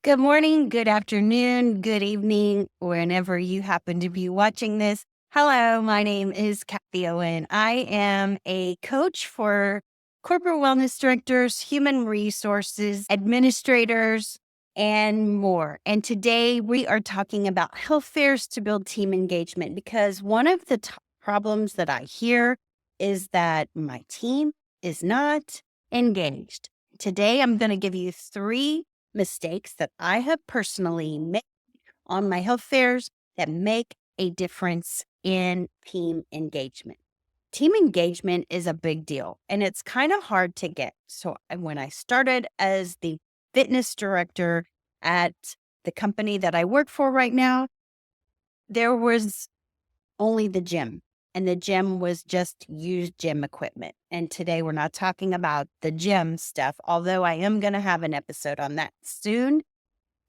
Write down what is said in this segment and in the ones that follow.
Good morning, good afternoon, good evening, whenever you happen to be watching this. Hello, my name is Kathie Owen. I am a coach for corporate wellness directors, human resources, administrators, and more. And today we are talking about health fairs to build team engagement because one of the top problems that I hear is that my team is not engaged. Today I'm going to give you three mistakes that I have personally made on my health fairs that make a difference in team engagement. Team engagement is a big deal and it's kind of hard to get. So when I started as the fitness director at the company that I work for right now, there was only the gym. And the gym was just used gym equipment. And today we're not talking about the gym stuff, although I am going to have an episode on that soon.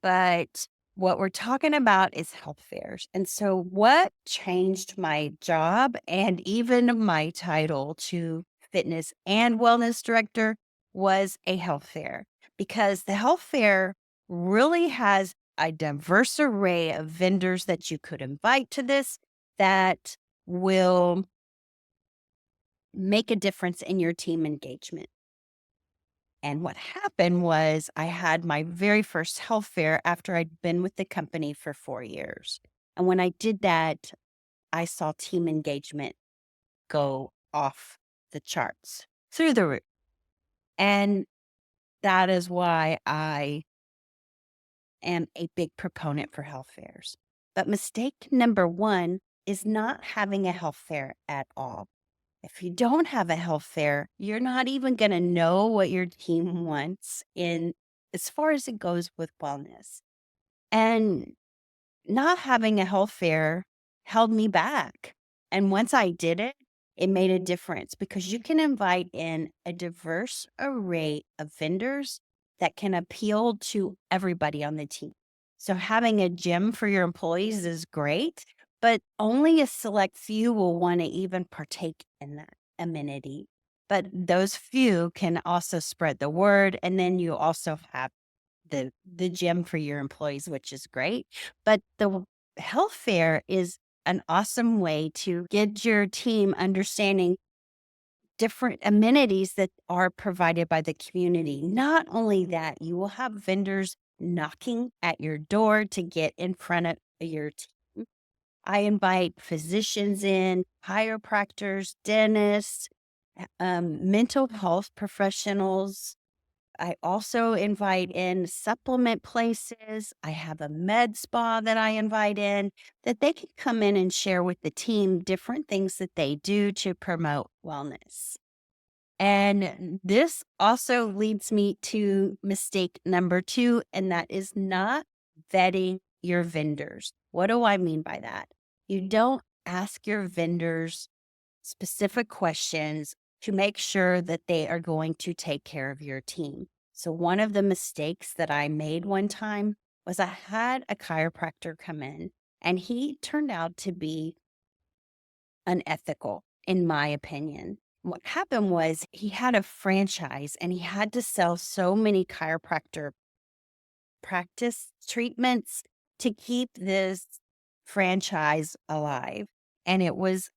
But what we're talking about is health fairs. And so, what changed my job and even my title to fitness and wellness director was a health fair because the health fair really has a diverse array of vendors that you could invite to this that will make a difference in your team engagement. And what happened was I had my very first health fair after I'd been with the company for 4 years. And when I did that, I saw team engagement go off the charts through the roof. And that is why I am a big proponent for health fairs. But mistake number one is not having a health fair at all. If you don't have a health fair, you're not even going to know what your team wants in as far as it goes with wellness. And not having a health fair held me back. And once I did it, it made a difference because you can invite in a diverse array of vendors that can appeal to everybody on the team. So having a gym for your employees is great, but only a select few will want to even partake in that amenity. But those few can also spread the word. And then you also have the gym for your employees, which is great. But the health fair is an awesome way to get your team understanding different amenities that are provided by the community. Not only that, you will have vendors knocking at your door to get in front of your team. I invite physicians in, chiropractors, dentists, mental health professionals. I also invite in supplement places. I have a med spa that I invite in that they can come in and share with the team different things that they do to promote wellness. And this also leads me to mistake number two, and that is not vetting your vendors. What do I mean by that? You don't ask your vendors specific questions to make sure that they are going to take care of your team. So, one of the mistakes that I made one time was I had a chiropractor come in and he turned out to be unethical, in my opinion. What happened was he had a franchise and he had to sell so many chiropractor practice treatments to keep this franchise alive. And it was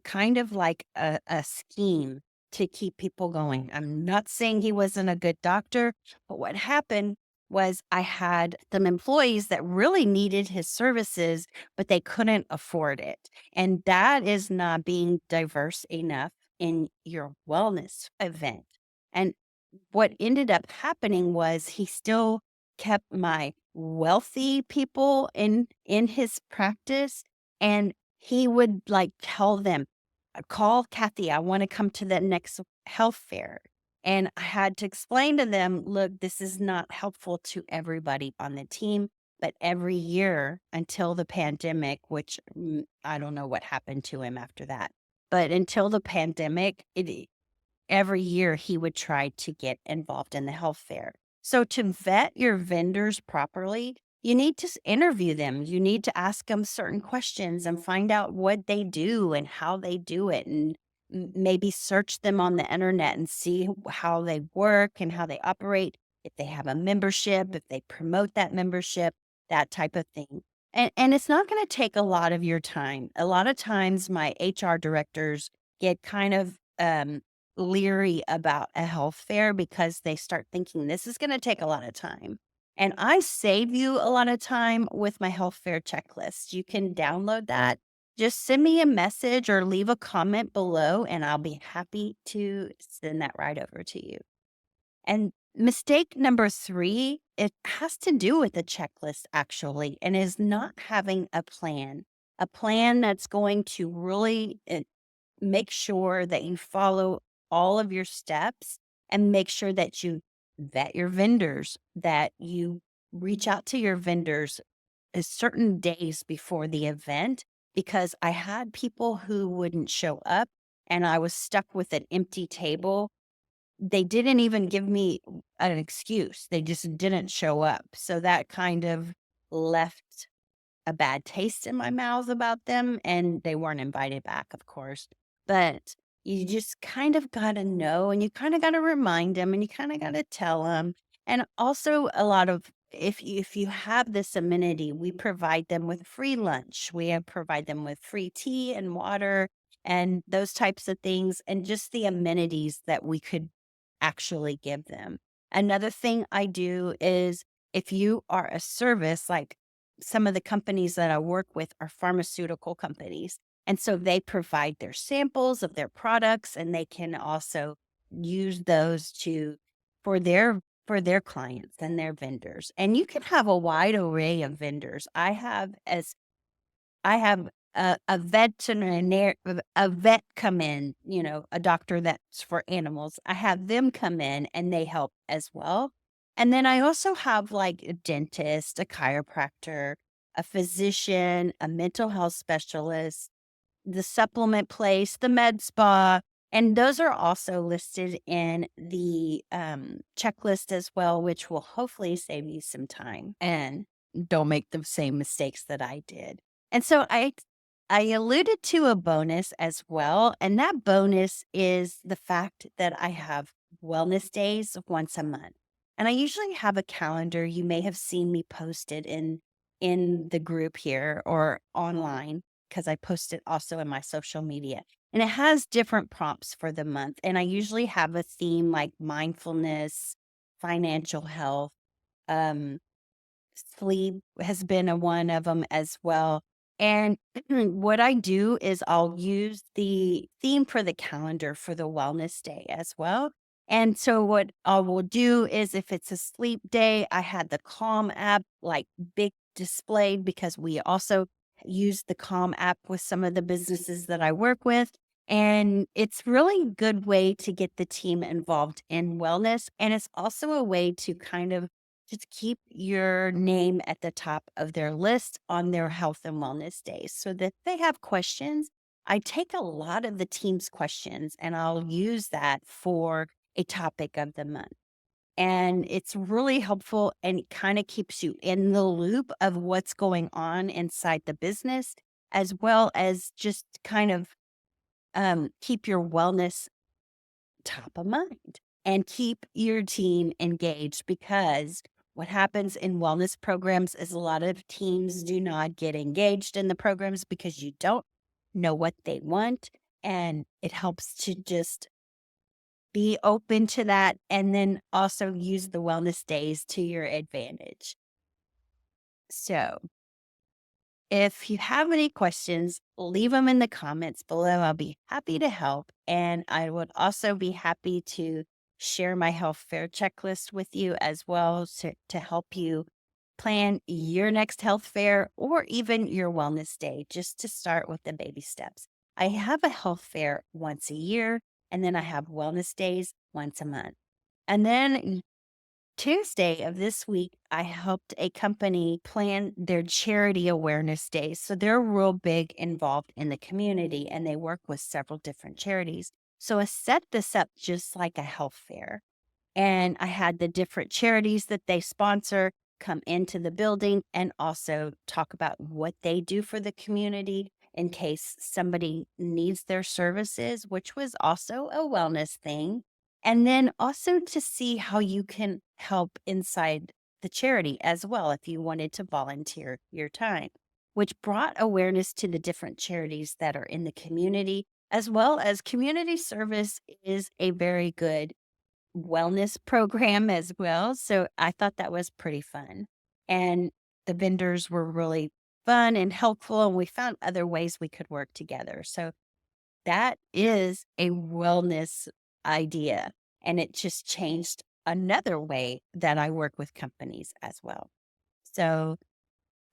kind of like a scheme to keep people going. I'm not saying he wasn't a good doctor, but what happened was I had some employees that really needed his services, but they couldn't afford it. And that is not being diverse enough in your wellness event. And what ended up happening was he still kept my wealthy people in his practice, and he would like tell them, call Kathie, I want to come to the next health fair. And I had to explain to them, look, this is not helpful to everybody on the team. But every year until the pandemic, which I don't know what happened to him after that, but until the pandemic, every year he would try to get involved in the health fair. So to vet your vendors properly, you need to interview them. You need to ask them certain questions and find out what they do and how they do it, and maybe search them on the internet and see how they work and how they operate. if they have a membership, if they promote that membership, that type of thing. And it's not going to take a lot of your time. A lot of times my HR directors get kind of leery about a health fair because they start thinking this is going to take a lot of time. And I save you a lot of time with my health fair checklist. You can download that. Just send me a message or leave a comment below, and I'll be happy to send that right over to you. And mistake number 3, it has to do with the checklist actually, and is not having a plan that's going to really make sure that you follow all of your steps and make sure that you vet your vendors, that you reach out to your vendors certain days before the event, because I had people who wouldn't show up and I was stuck with an empty table. They didn't even give me an excuse. They just didn't show up. So that kind of left a bad taste in my mouth about them, and they weren't invited back, of course. But you just kind of gotta know, and you kinda gotta remind them, and you kinda gotta tell them. And also a lot of if you have this amenity, we provide them with free lunch. Provide them with free tea and water and those types of things, and just the amenities that we could actually give them. Another thing I do is if you are a service, like some of the companies that I work with are pharmaceutical companies. And so they provide their samples of their products and they can also use those for their clients and their vendors. And you can have a wide array of vendors. I have a vet come in, a doctor that's for animals. I have them come in and they help as well. And then I also have like a dentist, a chiropractor, a physician, a mental health specialist, the supplement place, the med spa, and those are also listed in the checklist as well, which will hopefully save you some time and don't make the same mistakes that I did. And so I alluded to a bonus as well, and that bonus is the fact that I have wellness days once a month. And I usually have a calendar. You may have seen me posted in the group here or online because I post it also in my social media. And it has different prompts for the month. And I usually have a theme like mindfulness, financial health, um, sleep has been a one of them as well. And what I do is I'll use the theme for the calendar for the wellness day as well. And so what I will do is if it's a sleep day, I had the Calm app like big displayed because we also use the Calm app with some of the businesses that I work with. And it's really a good way to get the team involved in wellness. And it's also a way to kind of just keep your name at the top of their list on their health and wellness days so that if they have questions. I take a lot of the team's questions and I'll use that for a topic of the month. And it's really helpful and it kind of keeps you in the loop of what's going on inside the business, as well as just kind of keep your wellness top of mind and keep your team engaged, because what happens in wellness programs is a lot of teams do not get engaged in the programs because you don't know what they want. And it helps to just be open to that and then also use the wellness days to your advantage. So, if you have any questions, leave them in the comments below. I'll be happy to help. And I would also be happy to share my health fair checklist with you as well to help you plan your next health fair or even your wellness day, just to start with the baby steps. I have a health fair once a year, and then I have wellness days once a month. And then Tuesday of this week, I helped a company plan their charity awareness days. So they're real big involved in the community and they work with several different charities. So I set this up just like a health fair. And I had the different charities that they sponsor come into the building and also talk about what they do for the community in case somebody needs their services, which was also a wellness thing. And then also to see how you can help inside the charity as well if you wanted to volunteer your time, which brought awareness to the different charities that are in the community, as well as community service is a very good wellness program as well. So I thought that was pretty fun. And the vendors were really fun and helpful, and we found other ways we could work together. So that is a wellness idea. And it just changed another way that I work with companies as well. So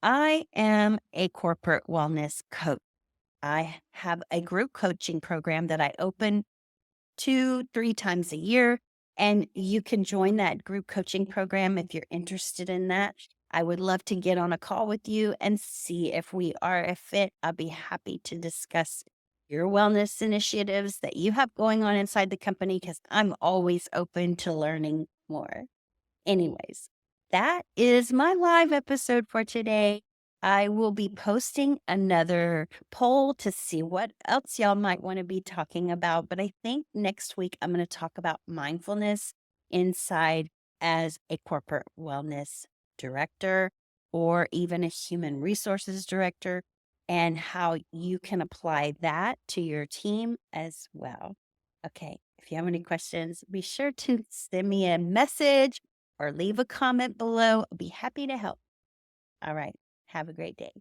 I am a corporate wellness coach. I have a group coaching program that I open 2, 3 times a year, and you can join that group coaching program if you're interested in that. I would love to get on a call with you and see if we are a fit. I'll be happy to discuss your wellness initiatives that you have going on inside the company because I'm always open to learning more. Anyways, that is my live episode for today. I will be posting another poll to see what else y'all might want to be talking about. But I think next week I'm going to talk about mindfulness inside as a corporate wellness director or even a human resources director and how you can apply that to your team as well. Okay, if you have any questions, be sure to send me a message or leave a comment below. I'll be happy to help. All right. Have a great day.